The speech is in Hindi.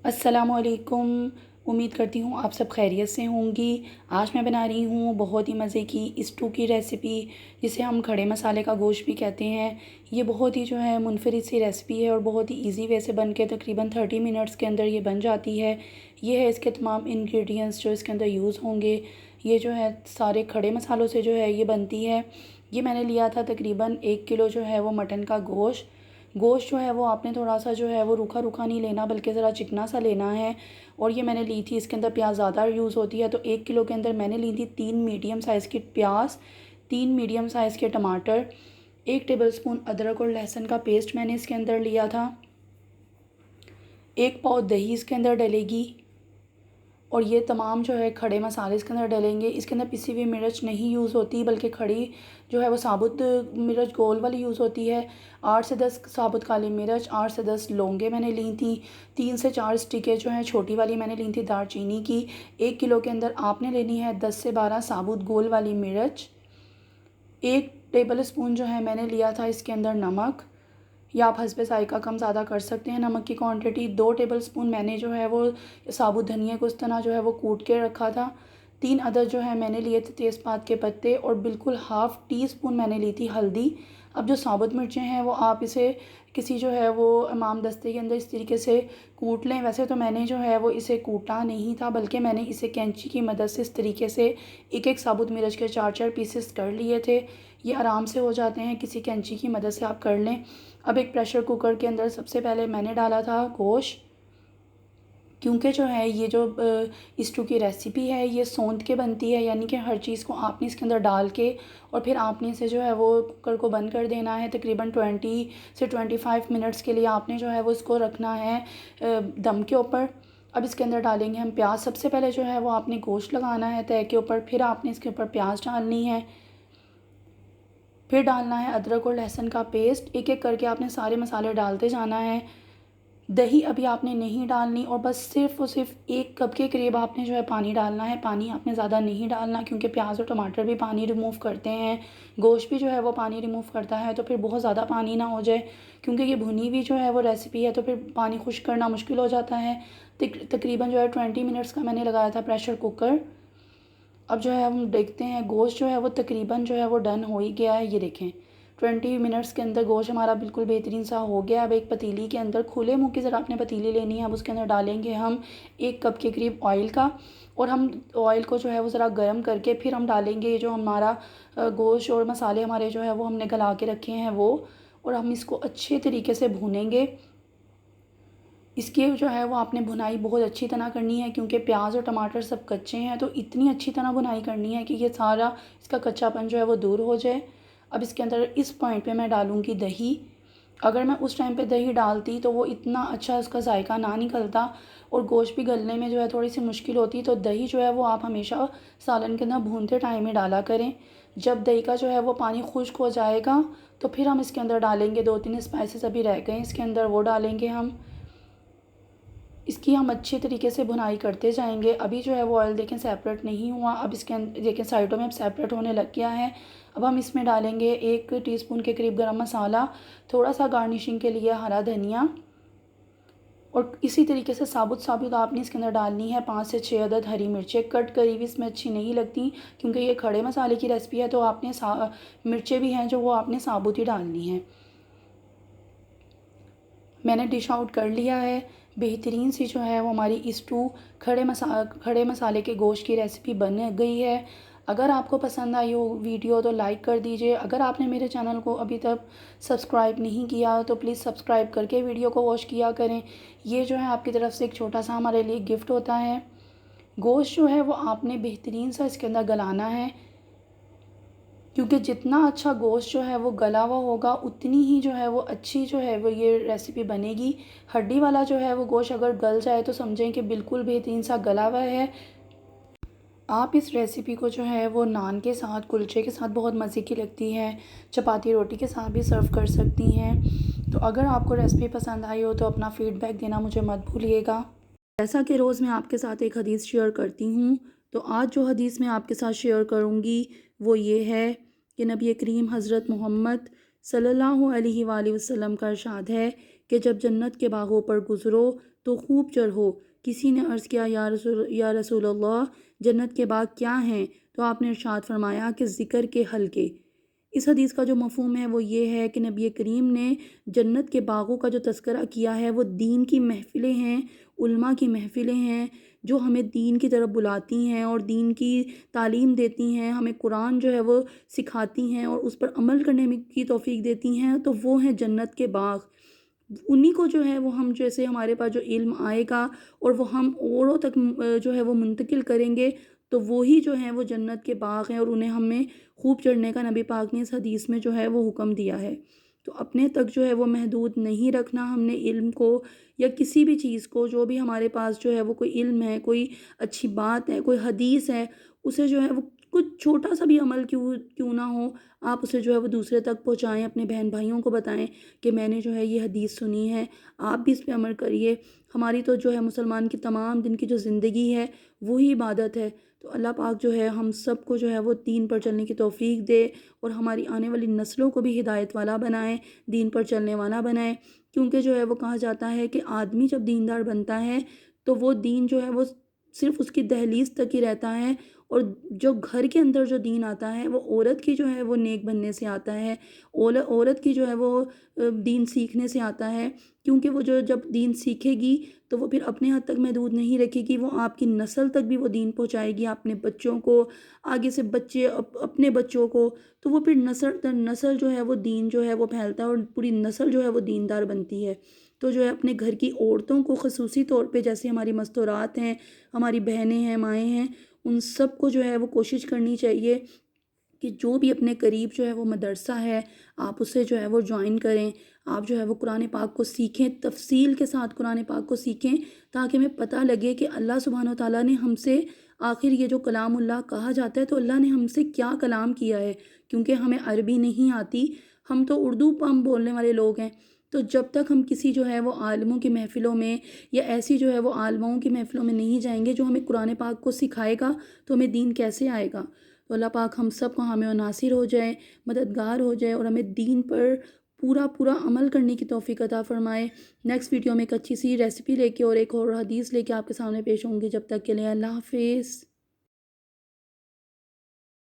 अस्सलामुअलैकुम। उम्मीद करती हूँ आप सब खैरियत से होंगी। आज मैं बना रही हूँ बहुत ही मज़े की स्टू की रेसिपी, जिसे हम खड़े मसाले का गोश्त भी कहते हैं। ये बहुत ही जो है मुनफरिद सी रेसिपी है और बहुत ही इजी वे से बन के तकरीबन 30 मिनट्स के अंदर ये बन जाती है। ये है इसके तमाम इंग्रेडिएंट्स जो इसके अंदर यूज़ होंगे। ये जो है सारे खड़े मसालों से जो है ये बनती है। ये मैंने लिया था तकरीबन 1 किलो जो है वो मटन का गोश्त। गोश्त जो है वो आपने थोड़ा सा जो है वो रूखा रूखा नहीं लेना, बल्कि ज़रा चिकना सा लेना है। और ये मैंने ली थी, इसके अंदर प्याज ज़्यादा यूज़ होती है, तो 1 किलो के अंदर मैंने ली थी 3 मीडियम साइज़ की प्याज, 3 मीडियम साइज़ के टमाटर, 1 टेबलस्पून अदरक और लहसुन का पेस्ट मैंने इसके अंदर लिया था। 1 पाव दही इसके अंदर डलेगी। और ये तमाम जो है खड़े मसाले इसके अंदर डलेंगे। इसके अंदर पिसी हुई मिर्च नहीं यूज़ होती, बल्कि खड़ी जो है वो साबुत मिर्च गोल वाली यूज़ होती है। 8 से 10 साबुत काली मिर्च, 8 से 10 लौंगे मैंने ली थी। 3 से 4 स्टिकें जो हैं छोटी वाली मैंने ली थी दालचीनी की। 1 किलो के अंदर आपने लेनी है 10 से 12 साबुत गोल वाली मिर्च। 1 टेबल स्पून जो है मैंने लिया था इसके अंदर नमक, या आप हस्बे ज़ायक़ा कम ज़्यादा कर सकते हैं नमक की क्वांटिटी। 2 टेबलस्पून मैंने जो है वो साबुत धनिया को इस तरह जो है वो कूट के रखा था। 3 अदद जो है मैंने लिए थे तेज़पात के पत्ते, और बिल्कुल हाफ़ टी स्पून मैंने ली थी हल्दी। अब जो साबुत मिर्चें हैं वो आप इसे किसी जो है वो इमाम दस्ते के अंदर इस तरीके से कूट लें। वैसे तो मैंने जो है वो इसे कूटा नहीं था, बल्कि मैंने इसे कैंची की मदद से इस तरीके से एक एक साबुत मिर्च के 4-4 पीसेस कर लिए थे। ये आराम से हो जाते हैं, किसी कैंची की मदद से आप कर लें। अब एक प्रेशर कुकर के अंदर सबसे पहले मैंने डाला था गोश्त, क्योंकि जो है ये जो स्टू की रेसिपी है ये सौंध के बनती है, यानी कि हर चीज़ को आपने इसके अंदर डाल के और फिर आपने इसे जो है वो कुकर को बंद कर देना है। तकरीबन 20 से 25 मिनट्स के लिए आपने जो है वो इसको रखना है दम के ऊपर। अब इसके अंदर डालेंगे हम प्याज। सबसे पहले जो है वो आपने गोश्त लगाना है तय के ऊपर, फिर आपने इसके ऊपर प्याज डालनी है, फिर डालना है अदरक और लहसुन का पेस्ट। एक एक करके आपने सारे मसाले डालते जाना है। दही अभी आपने नहीं डालनी, और बस सिर्फ़ और सिर्फ 1 कप के करीब आपने जो है पानी डालना है। पानी आपने ज़्यादा नहीं डालना, क्योंकि प्याज और टमाटर भी पानी रिमूव करते हैं, गोश्त भी जो है वो पानी रिमूव करता है। तो फिर बहुत ज़्यादा पानी ना हो जाए, क्योंकि ये भुनी हुई जो है वो रेसिपी है, तो फिर पानी खुश्क करना मुश्किल हो जाता है। तकरीबन जो है 20 मिनट्स का मैंने लगाया था प्रेशर कुकर। अब जो है हम देखते हैं गोश्त जो है वो तकरीबन जो है वो डन हो ही गया है। ये देखें 20 मिनट्स के अंदर गोश्त हमारा बिल्कुल बेहतरीन सा हो गया। अब एक पतीली के अंदर खुले मुँह की ज़रा आपने पतीली लेनी है। अब उसके अंदर डालेंगे हम 1 कप के करीब ऑयल का, और हम ऑयल को जो है वो ज़रा गर्म करके फिर हम डालेंगे ये जो हमारा गोश्त और मसाले हमारे जो है वो हमने गला के रखे हैं वो, और हम इसको अच्छे तरीके से भूनेंगे। इसकी जो है वो आपने भुनाई बहुत अच्छी तरह करनी है, क्योंकि प्याज और टमाटर सब कच्चे हैं, तो इतनी अच्छी तरह भुनाई करनी है कि ये सारा इसका कच्चापन जो है वो दूर हो जाए। अब इसके अंदर इस पॉइंट पे मैं डालूँगी दही। अगर मैं उस टाइम पे दही डालती तो वो इतना अच्छा उसका जायका ना निकलता, और गोश्त भी गलने में जो है थोड़ी सी मुश्किल होती। तो दही जो है वो आप हमेशा सालन के अंदर भूनते टाइम ही डाला करें। जब दही का जो है वो पानी खुश्क हो जाएगा, तो फिर हम इसके अंदर डालेंगे 2-3 स्पाइसेस अभी रह गए इसके अंदर, वो डालेंगे हम। इसकी हम अच्छी तरीके से भुनाई करते जाएंगे। अभी जो है वो ऑयल देखें सेपरेट नहीं हुआ, अब इसके अंदर देखें साइडों में अब सेपरेट होने लग गया है। अब हम इसमें डालेंगे 1 टीस्पून के करीब गरम मसाला, थोड़ा सा गार्निशिंग के लिए हरा धनिया, और इसी तरीके से साबुत साबुत आपने इसके अंदर डालनी है 5 से 6 अदद हरी मिर्चें। कट करी हुई इसमें अच्छी नहीं लगती, क्योंकि ये खड़े मसाले की रेसिपी है, तो आपने मिर्चें भी हैं जो वो आपने साबुत ही डालनी हैं। मैंने डिश आउट कर लिया है। बेहतरीन सी जो है वो हमारी स्टू खड़े मसाले के गोश्त की रेसिपी बन गई है। अगर आपको पसंद आई हो वीडियो तो लाइक कर दीजिए। अगर आपने मेरे चैनल को अभी तक सब्सक्राइब नहीं किया तो प्लीज़ सब्सक्राइब करके वीडियो को वॉच किया करें। ये जो है आपकी तरफ से एक छोटा सा हमारे लिए गिफ्ट होता है। गोश्त जो है वो आपने बेहतरीन सा इसके अंदर गलाना है, क्योंकि जितना अच्छा गोश्त जो है वो गला हुआ होगा उतनी ही जो है वो अच्छी जो है वो ये रेसिपी बनेगी। हड्डी वाला जो है वो गोश्त अगर गल जाए तो समझें कि बिल्कुल बेहतरीन सा गला हुआ है। आप इस रेसिपी को जो है वो नान के साथ, कुलचे के साथ बहुत मज़े की लगती है, चपाती रोटी के साथ भी सर्व कर सकती हैं। तो अगर आपको रेसिपी पसंद आई हो तो अपना फ़ीडबैक देना मुझे मत भूलिएगा। जैसा कि रोज़ मैं आपके साथ एक हदीस शेयर करती हूँ, तो आज जो हदीस मैं आपके साथ शेयर करूँगी वो ये है कि नबी करीम हज़रत मोहम्मद सल्लल्लाहु अलैहि वसल्लम का इरशाद है कि जब जन्नत के बागों पर गुज़रो तो खूब चढ़ो। किसी ने अर्ज़ किया, या रसूल अल्लाह, जन्नत के बाग क्या हैं? तो आपने इरशाद फरमाया कि ज़िक्र के हलके। इस हदीस का जो मफ़हूम है वो ये है कि नबी करीम ने जन्नत के बागों का जो तज़किरा किया है वो दीन की महफ़िलें हैं, उलमा की महफ़िलें हैं, जो हमें दीन की तरफ बुलाती हैं और दीन की तालीम देती हैं, हमें कुरान जो है वो सिखाती हैं और उस पर अमल करने में की तौफ़ीक देती हैं, तो वो हैं जन्नत के बाग। उन्हीं को जो है वो हम, जैसे हमारे पास जो इल्म आएगा और वो हम औरों तक जो है वो मुंतकिल करेंगे, तो वो ही जो हैं वो जन्नत के बाग हैं और उन्हें हमें खूब चढ़ने का नबी पाक ने इस हदीस में जो है वो हुक्म दिया है। तो अपने तक जो है वो महदूद नहीं रखना हमने इल्म को, या किसी भी चीज़ को, जो भी हमारे पास जो है वो कोई इल्म है, कोई अच्छी बात है, कोई हदीस है, उसे जो है वो कुछ छोटा सा भी अमल क्यों क्यों ना हो, आप उसे जो है वो दूसरे तक पहुँचाएँ, अपने बहन भाइयों को बताएँ कि मैंने जो है ये हदीस सुनी है, आप भी इस पे अमल करिए। हमारी तो जो है मुसलमान की तमाम दिन की जो ज़िंदगी है वही इबादत है। तो अल्लाह पाक जो है हम सबको जो है वो दीन पर चलने की तौफ़ीक दे और हमारी आने वाली नस्लों को भी हिदायत वाला बनाए, दीन पर चलने वाला बनाए। क्योंकि जो है वो कहा जाता है कि आदमी जब दीनदार बनता है तो वो दीन जो है वो सिर्फ़ उसकी दहलीज़ तक ही रहता है, और जो घर के अंदर जो दीन आता है वो औरत की जो है वो नेक बनने से आता है। औरत की जो है वो दीन सीखने से आता है, क्योंकि वो जो जब दीन सीखेगी तो वो फिर अपने हद तक महदूद नहीं रखेगी, वो आपकी नस्ल तक भी वो दीन पहुँचाएगी, अपने बच्चों को, आगे से बच्चे अपने बच्चों को। तो वो फिर नस्ल दर नस्ल जो है वो दीन जो है वो फैलता है और पूरी नस्ल जो है वो दीनदार बनती है। तो जो है अपने घर की औरतों को ख़ुसूसी तौर पे, जैसे हमारी मस्तूरात हैं, हमारी बहनें हैं, माएँ हैं, उन सब को जो है वो कोशिश करनी चाहिए कि जो भी अपने करीब जो है वो मदरसा है, आप उससे जो है वो जॉइन करें। आप जो है वो कुरान पाक को सीखें, तफ़सील के साथ कुरान पाक को सीखें, ताकि हमें पता लगे कि अल्लाह सुब्हानहू व तआला ने हमसे, आखिर ये जो कलामुल्लाह कहा जाता है तो अल्लाह ने हमसे क्या कलाम किया है। क्योंकि हमें अरबी नहीं आती, हम तो उर्दू हम बोलने वाले लोग हैं। तो जब तक हम किसी जो है वो आलिमों की महफ़िलों में या ऐसी जो है वो आलिमाओं की महफ़िलों में नहीं जाएँगे जो हमें कुरान पाक को सिखाएगा, तो हमें दीन कैसे आएगा। तो अल्लाह पाक हम सब को हामी और नासिर हो जाए, मददगार हो जाए और हमें दीन पर पूरा पूरा अमल करने की तौफ़ीक अता फ़रमाए। नेक्स्ट वीडियो में एक अच्छी सी रेसिपी लेके और एक और हदीस लेके आपके सामने पेश होंगी। जब तक के लिए अल्लाह हाफ़िज़।